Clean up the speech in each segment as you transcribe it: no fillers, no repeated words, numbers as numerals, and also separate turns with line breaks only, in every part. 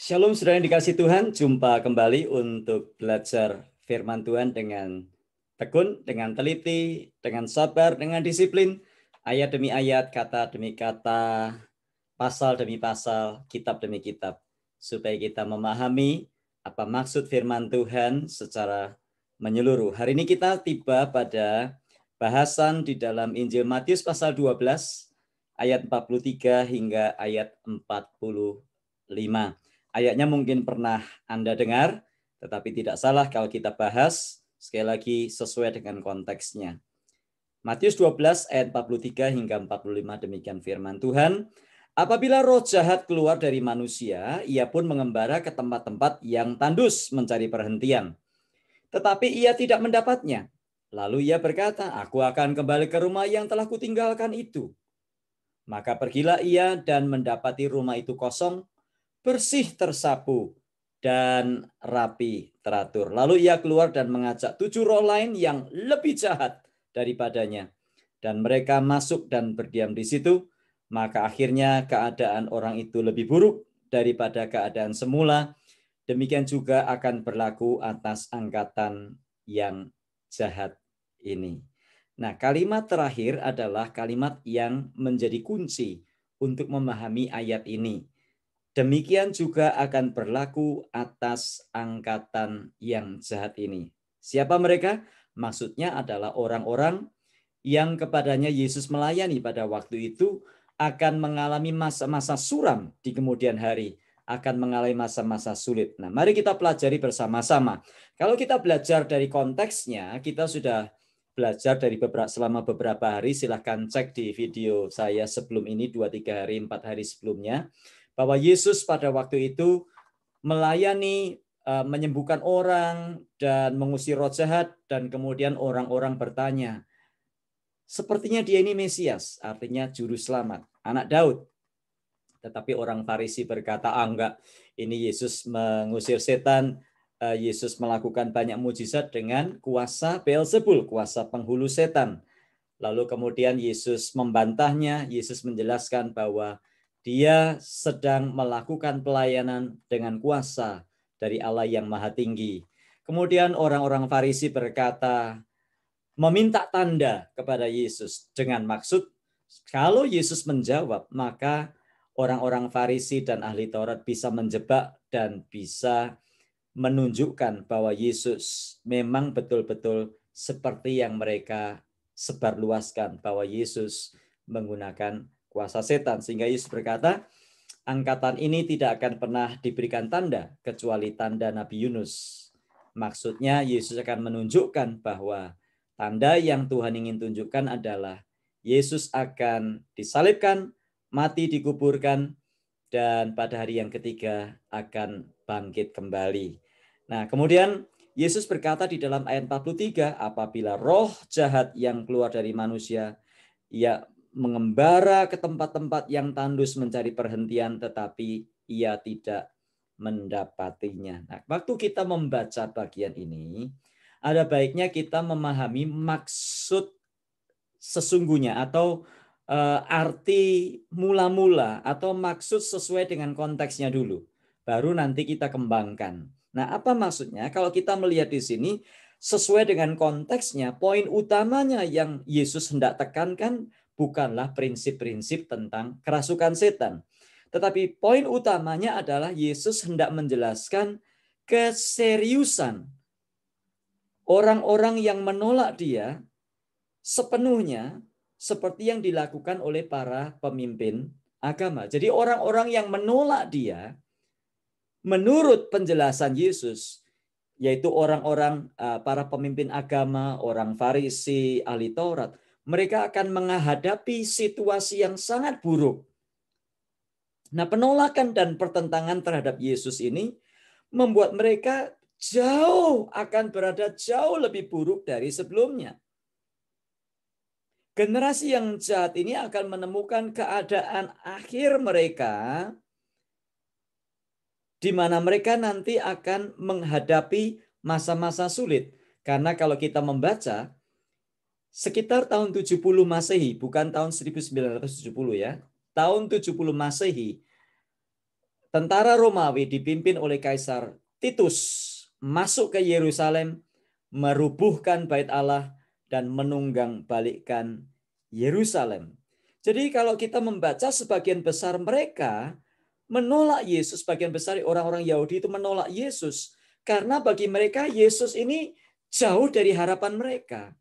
Shalom saudara yang dikasih Tuhan, jumpa kembali untuk belajar firman Tuhan dengan tekun, dengan teliti, dengan sabar, dengan disiplin, ayat demi ayat, kata demi kata, pasal demi pasal, kitab demi kitab, supaya kita memahami apa maksud firman Tuhan secara menyeluruh. Hari ini kita tiba pada bahasan di dalam Injil Matius pasal 12, ayat 43 hingga ayat 45. Ayatnya mungkin pernah Anda dengar, tetapi tidak salah kalau kita bahas sekali lagi sesuai dengan konteksnya. Matius 12 ayat 43 hingga 45, demikian firman Tuhan. Apabila roh jahat keluar dari manusia, ia pun mengembara ke tempat-tempat yang tandus mencari perhentian. Tetapi ia tidak mendapatnya. Lalu ia berkata, aku akan kembali ke rumah yang telah kutinggalkan itu. Maka pergilah ia dan mendapati rumah itu kosong, bersih tersapu, dan rapi teratur. Lalu ia keluar dan mengajak 7 roh lain yang lebih jahat daripadanya. Dan mereka masuk dan berdiam di situ. Maka akhirnya keadaan orang itu lebih buruk daripada keadaan semula. Demikian juga akan berlaku atas angkatan yang jahat ini. Nah, kalimat terakhir adalah kalimat yang menjadi kunci untuk memahami ayat ini. Demikian juga akan berlaku atas angkatan yang jahat ini. Siapa mereka? Maksudnya adalah orang-orang yang kepadanya Yesus melayani pada waktu itu akan mengalami masa-masa suram di kemudian hari, akan mengalami masa-masa sulit. Nah, mari kita pelajari bersama-sama. Kalau kita belajar dari konteksnya, kita sudah belajar selama beberapa hari. Silahkan cek di video saya sebelum ini, 2-3 hari, 4 hari sebelumnya, bahwa Yesus pada waktu itu melayani, menyembuhkan orang dan mengusir roh jahat, dan kemudian orang-orang bertanya, sepertinya dia ini Mesias, artinya juru selamat, anak Daud. Tetapi orang Farisi berkata, enggak, ini Yesus mengusir setan, Yesus melakukan banyak mujizat dengan kuasa Beelzebul, kuasa penghulu setan. Lalu kemudian Yesus membantahnya, Yesus menjelaskan bahwa dia sedang melakukan pelayanan dengan kuasa dari Allah yang Maha Tinggi. Kemudian orang-orang Farisi berkata, meminta tanda kepada Yesus dengan maksud kalau Yesus menjawab, maka orang-orang Farisi dan ahli Taurat bisa menjebak dan bisa menunjukkan bahwa Yesus memang betul-betul seperti yang mereka sebarluaskan, bahwa Yesus menggunakan kuasa setan. Sehingga Yesus berkata, angkatan ini tidak akan pernah diberikan tanda kecuali tanda Nabi Yunus. Maksudnya Yesus akan menunjukkan bahwa tanda yang Tuhan ingin tunjukkan adalah Yesus akan disalibkan, mati, dikuburkan, dan pada hari yang ketiga akan bangkit kembali. Nah, kemudian Yesus berkata di dalam ayat 43, apabila roh jahat yang keluar dari manusia, ia mengembara ke tempat-tempat yang tandus mencari perhentian, tetapi ia tidak mendapatinya. Nah, waktu kita membaca bagian ini, ada baiknya kita memahami maksud sesungguhnya atau arti mula-mula atau maksud sesuai dengan konteksnya dulu. Baru nanti kita kembangkan. Nah, apa maksudnya? Kalau kita melihat di sini, sesuai dengan konteksnya, poin utamanya yang Yesus hendak tekankan bukanlah prinsip-prinsip tentang kerasukan setan. Tetapi poin utamanya adalah Yesus hendak menjelaskan keseriusan orang-orang yang menolak dia sepenuhnya seperti yang dilakukan oleh para pemimpin agama. Jadi orang-orang yang menolak dia, menurut penjelasan Yesus, yaitu orang-orang para pemimpin agama, orang Farisi, ahli Taurat, mereka akan menghadapi situasi yang sangat buruk. Nah, penolakan dan pertentangan terhadap Yesus ini membuat mereka akan berada jauh lebih buruk dari sebelumnya. Generasi yang jahat ini akan menemukan keadaan akhir mereka di mana mereka nanti akan menghadapi masa-masa sulit. Karena kalau kita membaca sekitar tahun 70 Masehi, bukan tahun 1970 ya. Tahun 70 Masehi, tentara Romawi dipimpin oleh Kaisar Titus masuk ke Yerusalem, merubuhkan bait Allah, dan menunggang balikkan Yerusalem. Jadi kalau kita membaca, sebagian besar mereka menolak Yesus. Sebagian besar orang-orang Yahudi itu menolak Yesus. Karena bagi mereka Yesus ini jauh dari harapan mereka.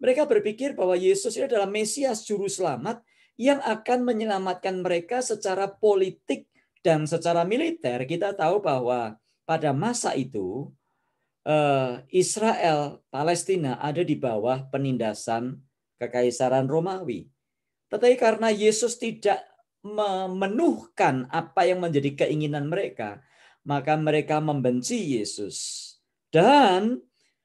Mereka berpikir bahwa Yesus ini adalah Mesias Juru Selamat yang akan menyelamatkan mereka secara politik dan secara militer. Kita tahu bahwa pada masa itu Israel, Palestina ada di bawah penindasan Kekaisaran Romawi. Tetapi karena Yesus tidak memenuhkan apa yang menjadi keinginan mereka, maka mereka membenci Yesus. Dan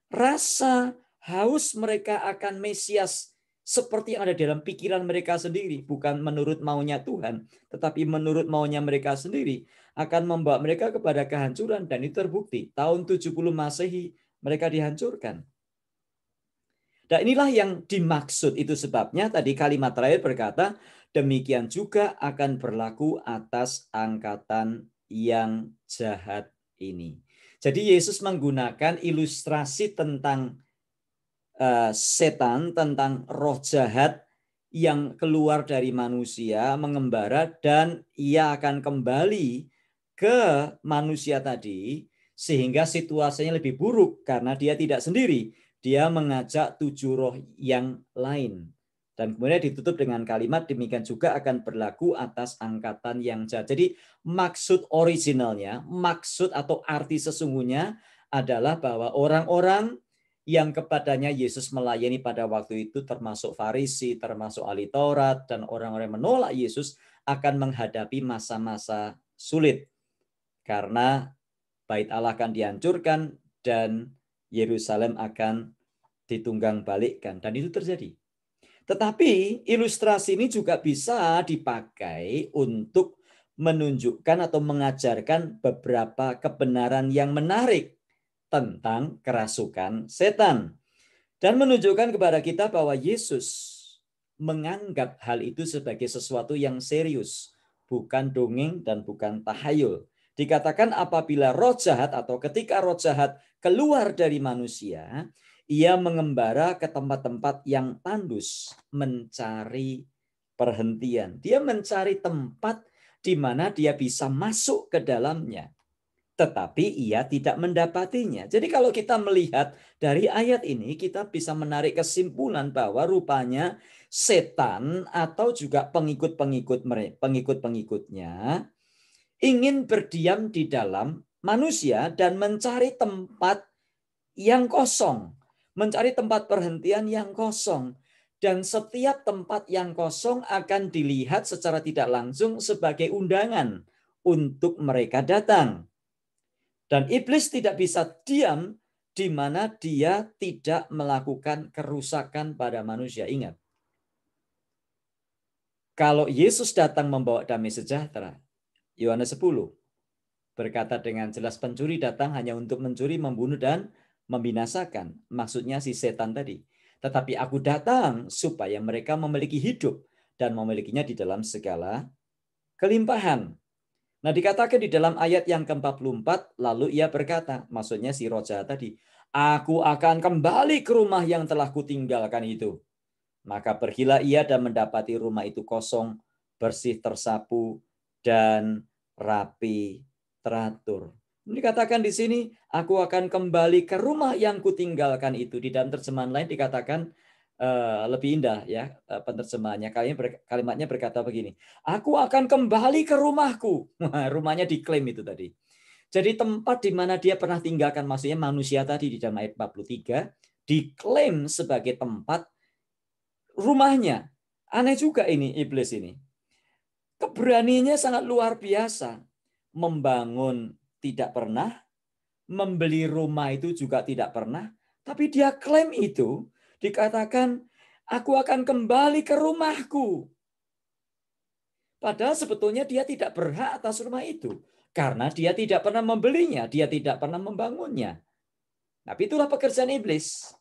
rasa haus mereka akan Mesias seperti yang ada dalam pikiran mereka sendiri, bukan menurut maunya Tuhan, tetapi menurut maunya mereka sendiri, akan membawa mereka kepada kehancuran. Dan itu terbukti. Tahun 70 Masehi mereka dihancurkan. Dan inilah yang dimaksud. Itu sebabnya tadi kalimat terakhir berkata, demikian juga akan berlaku atas angkatan yang jahat ini. Jadi Yesus menggunakan ilustrasi tentang setan, tentang roh jahat yang keluar dari manusia, mengembara, dan ia akan kembali ke manusia tadi, sehingga situasinya lebih buruk karena dia tidak sendiri. Dia mengajak 7 roh yang lain. Dan kemudian ditutup dengan kalimat, demikian juga akan berlaku atas angkatan yang jahat. Jadi maksud originalnya, maksud atau arti sesungguhnya adalah bahwa orang-orang yang kepadanya Yesus melayani pada waktu itu, termasuk Farisi, termasuk ahli Taurat, dan orang-orang yang menolak Yesus, akan menghadapi masa-masa sulit. Karena bait Allah akan dihancurkan dan Yerusalem akan ditunggang balikkan. Dan itu terjadi. Tetapi ilustrasi ini juga bisa dipakai untuk menunjukkan atau mengajarkan beberapa kebenaran yang menarik tentang kerasukan setan. Dan menunjukkan kepada kita bahwa Yesus menganggap hal itu sebagai sesuatu yang serius. Bukan dongeng dan bukan tahayul. Dikatakan apabila roh jahat atau ketika roh jahat keluar dari manusia, ia mengembara ke tempat-tempat yang tandus, mencari perhentian. Dia mencari tempat di mana dia bisa masuk ke dalamnya. Tetapi ia tidak mendapatinya. Jadi kalau kita melihat dari ayat ini, kita bisa menarik kesimpulan bahwa rupanya setan atau juga pengikut-pengikutnya ingin berdiam di dalam manusia dan mencari tempat yang kosong, mencari tempat perhentian yang kosong. Dan setiap tempat yang kosong akan dilihat secara tidak langsung sebagai undangan untuk mereka datang. Dan iblis tidak bisa diam di mana dia tidak melakukan kerusakan pada manusia. Ingat, kalau Yesus datang membawa damai sejahtera, Yohanes 10 berkata dengan jelas, pencuri datang hanya untuk mencuri, membunuh, dan membinasakan. Maksudnya si setan tadi. Tetapi aku datang supaya mereka memiliki hidup dan memilikinya di dalam segala kelimpahan. Nah, dikatakan di dalam ayat yang ke-44, lalu ia berkata, maksudnya si roh jahat tadi, aku akan kembali ke rumah yang telah kutinggalkan itu. Maka pergilah ia dan mendapati rumah itu kosong, bersih, tersapu, dan rapi teratur. Ini dikatakan di sini, aku akan kembali ke rumah yang kutinggalkan itu. Di dalam terjemahan lain dikatakan lebih indah ya penerjemahannya. Kalimatnya berkata begini, aku akan kembali ke rumahku. Rumahnya diklaim itu tadi. Jadi tempat di mana dia pernah tinggalkan, maksudnya manusia tadi di dalam ayat 43, diklaim sebagai tempat rumahnya. Aneh juga ini iblis ini. Keberaniannya sangat luar biasa. Membangun tidak pernah, membeli rumah itu juga tidak pernah, tapi dia klaim itu, dikatakan, aku akan kembali ke rumahku. Padahal sebetulnya dia tidak berhak atas rumah itu. Karena dia tidak pernah membelinya, dia tidak pernah membangunnya. Tapi itulah pekerjaan iblis.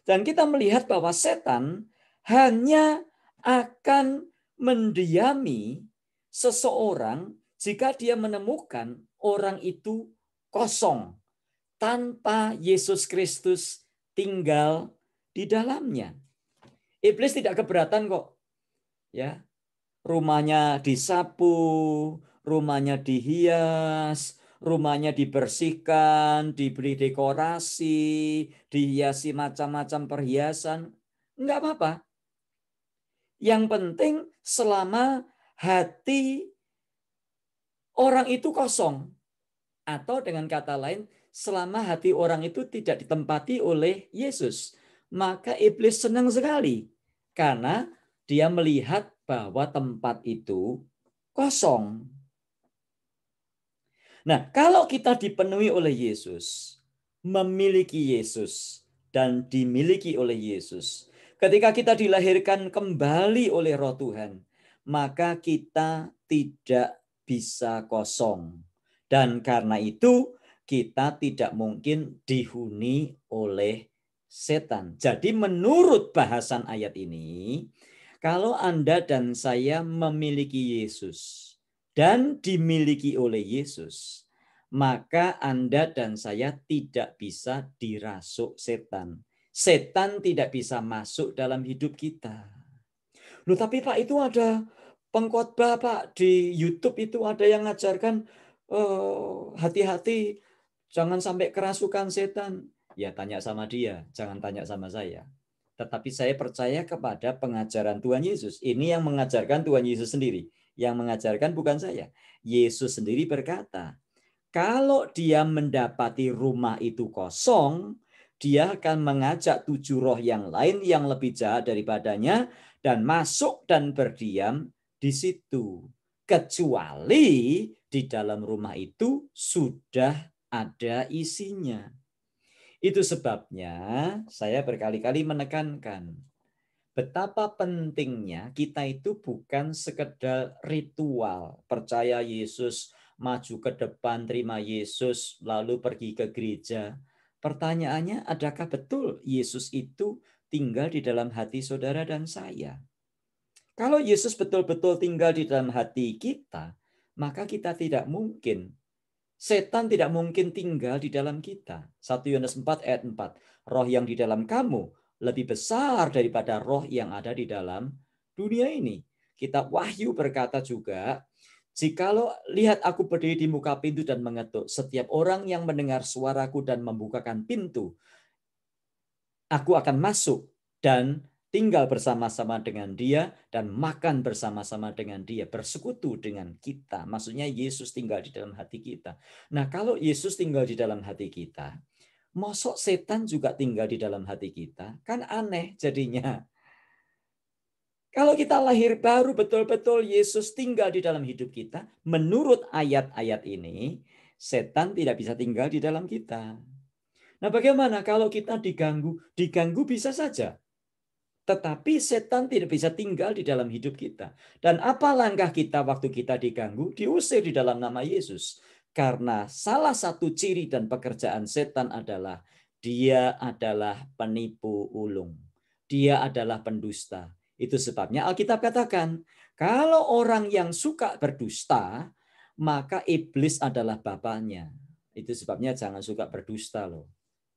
Dan kita melihat bahwa setan hanya akan mendiami seseorang jika dia menemukan orang itu kosong tanpa Yesus Kristus tinggal di dalamnya. Iblis tidak keberatan kok. Ya, rumahnya disapu, rumahnya dihias, rumahnya dibersihkan, diberi dekorasi, dihiasi macam-macam perhiasan. Enggak apa-apa. Yang penting selama hati orang itu kosong. Atau dengan kata lain, selama hati orang itu tidak ditempati oleh Yesus. Maka iblis senang sekali. Karena dia melihat bahwa tempat itu kosong. Nah, kalau kita dipenuhi oleh Yesus, memiliki Yesus, dan dimiliki oleh Yesus, ketika kita dilahirkan kembali oleh Roh Tuhan, maka kita tidak bisa kosong. Dan karena itu, kita tidak mungkin dihuni oleh setan. Jadi menurut bahasan ayat ini, kalau Anda dan saya memiliki Yesus, dan dimiliki oleh Yesus, maka Anda dan saya tidak bisa dirasuk setan. Setan tidak bisa masuk dalam hidup kita. Loh, tapi Pak, itu ada pengkhotbah Pak di YouTube, itu ada yang ngajarkan hati-hati jangan sampai kerasukan setan. Ya tanya sama dia, jangan tanya sama saya. Tetapi saya percaya kepada pengajaran Tuhan Yesus. Ini yang mengajarkan Tuhan Yesus sendiri. Yang mengajarkan bukan saya. Yesus sendiri berkata, kalau dia mendapati rumah itu kosong, dia akan mengajak 7 roh yang lain yang lebih jahat daripadanya dan masuk dan berdiam di situ. Kecuali di dalam rumah itu sudah ada isinya. Itu sebabnya saya berkali-kali menekankan betapa pentingnya kita itu bukan sekedar ritual, percaya Yesus, maju ke depan, terima Yesus, lalu pergi ke gereja. Pertanyaannya, adakah betul Yesus itu tinggal di dalam hati saudara dan saya? Kalau Yesus betul-betul tinggal di dalam hati kita, maka kita tidak mungkin, setan tidak mungkin tinggal di dalam kita. 1 Yohanes 4 ayat 4. Roh yang di dalam kamu lebih besar daripada roh yang ada di dalam dunia ini. Kitab Wahyu berkata juga, jikalau lihat aku berdiri di muka pintu dan mengetuk, setiap orang yang mendengar suaraku dan membukakan pintu, aku akan masuk dan tinggal bersama-sama dengan dia dan makan bersama-sama dengan dia, bersekutu dengan kita. Maksudnya Yesus tinggal di dalam hati kita. Nah, kalau Yesus tinggal di dalam hati kita, mosok setan juga tinggal di dalam hati kita? Kan aneh jadinya. Kalau kita lahir baru, betul-betul Yesus tinggal di dalam hidup kita, menurut ayat-ayat ini, setan tidak bisa tinggal di dalam kita. Nah, bagaimana kalau kita diganggu? Diganggu bisa saja. Tetapi setan tidak bisa tinggal di dalam hidup kita. Dan apa langkah kita waktu kita diganggu? Diusir di dalam nama Yesus. Karena salah satu ciri dan pekerjaan setan adalah dia adalah penipu ulung. Dia adalah pendusta. Itu sebabnya Alkitab katakan, kalau orang yang suka berdusta, maka iblis adalah bapaknya. Itu sebabnya jangan suka berdusta loh.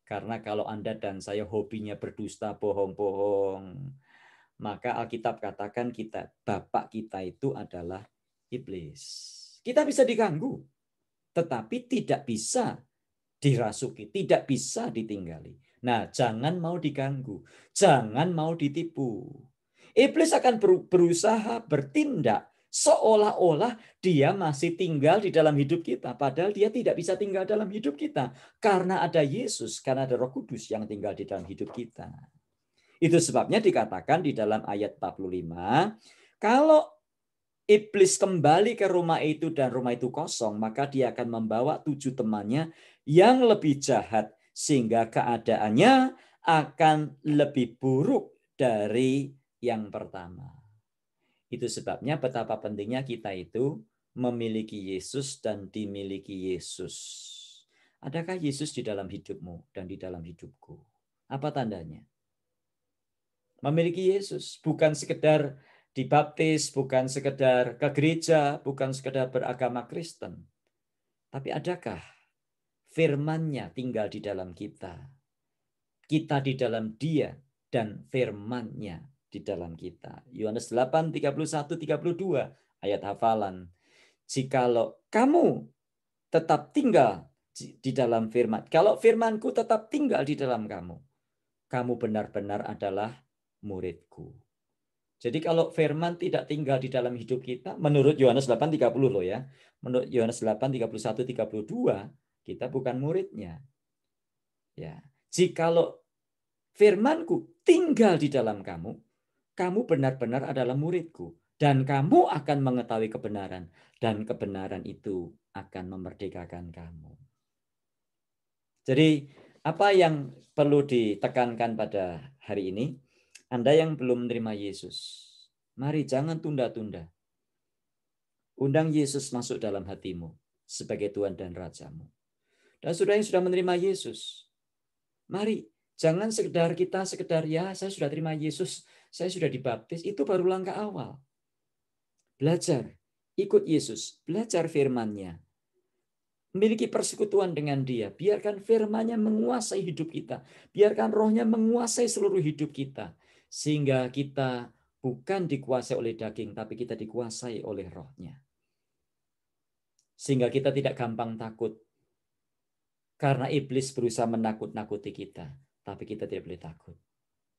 Karena kalau Anda dan saya hobinya berdusta, bohong-bohong, maka Alkitab katakan bapak kita itu adalah iblis. Kita bisa diganggu, tetapi tidak bisa dirasuki, tidak bisa ditinggali. Nah, jangan mau diganggu, jangan mau ditipu. Iblis akan berusaha bertindak seolah-olah dia masih tinggal di dalam hidup kita. Padahal dia tidak bisa tinggal dalam hidup kita. Karena ada Yesus, karena ada Roh Kudus yang tinggal di dalam hidup kita. Itu sebabnya dikatakan di dalam ayat 45, kalau iblis kembali ke rumah itu dan rumah itu kosong, maka dia akan membawa 7 temannya yang lebih jahat, sehingga keadaannya akan lebih buruk dari yang pertama. Itu sebabnya betapa pentingnya kita itu memiliki Yesus dan dimiliki Yesus. Adakah Yesus di dalam hidupmu dan di dalam hidupku? Apa tandanya? Memiliki Yesus bukan sekedar dibaptis, bukan sekedar ke gereja, bukan sekedar beragama Kristen. Tapi adakah firman-Nya tinggal di dalam kita? Kita di dalam Dia dan firman-Nya di dalam kita. Yohanes 8, 31, 32 ayat hafalan. Jikalau kamu tetap tinggal di dalam firman, kalau firman-Ku tetap tinggal di dalam kamu, kamu benar-benar adalah murid-Ku. Jadi kalau firman tidak tinggal di dalam hidup kita, menurut Yohanes 8:30 loh ya. Menurut Yohanes 8:31, 32, kita bukan muridnya. Ya. Jikalau firman-Ku tinggal di dalam kamu, kamu benar-benar adalah murid-Ku. Dan kamu akan mengetahui kebenaran. Dan kebenaran itu akan memerdekakan kamu. Jadi apa yang perlu ditekankan pada hari ini? Anda yang belum menerima Yesus, mari jangan tunda-tunda. Undang Yesus masuk dalam hatimu sebagai Tuhan dan Rajamu. Dan saudara yang sudah menerima Yesus, mari jangan sekedar ya saya sudah terima Yesus, saya sudah dibaptis, itu baru langkah awal. Belajar, ikut Yesus, belajar firman-Nya. Memiliki persekutuan dengan Dia. Biarkan firman-Nya menguasai hidup kita. Biarkan roh-Nya menguasai seluruh hidup kita. Sehingga kita bukan dikuasai oleh daging, tapi kita dikuasai oleh roh-Nya. Sehingga kita tidak gampang takut. Karena iblis berusaha menakut-nakuti kita. Tapi kita tidak boleh takut.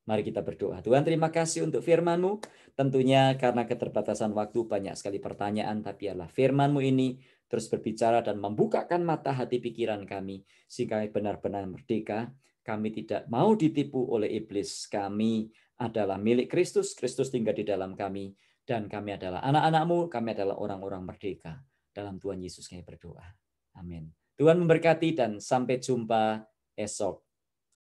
Mari kita berdoa. Tuhan, terima kasih untuk firman-Mu. Tentunya karena keterbatasan waktu banyak sekali pertanyaan, tapi adalah firman-Mu ini terus berbicara dan membukakan mata hati pikiran kami sehingga benar-benar merdeka. Kami tidak mau ditipu oleh iblis. Kami adalah milik Kristus. Kristus tinggal di dalam kami. Dan kami adalah anak-anak-Mu. Kami adalah orang-orang merdeka. Dalam Tuhan Yesus kami berdoa. Amin. Tuhan memberkati dan sampai jumpa esok.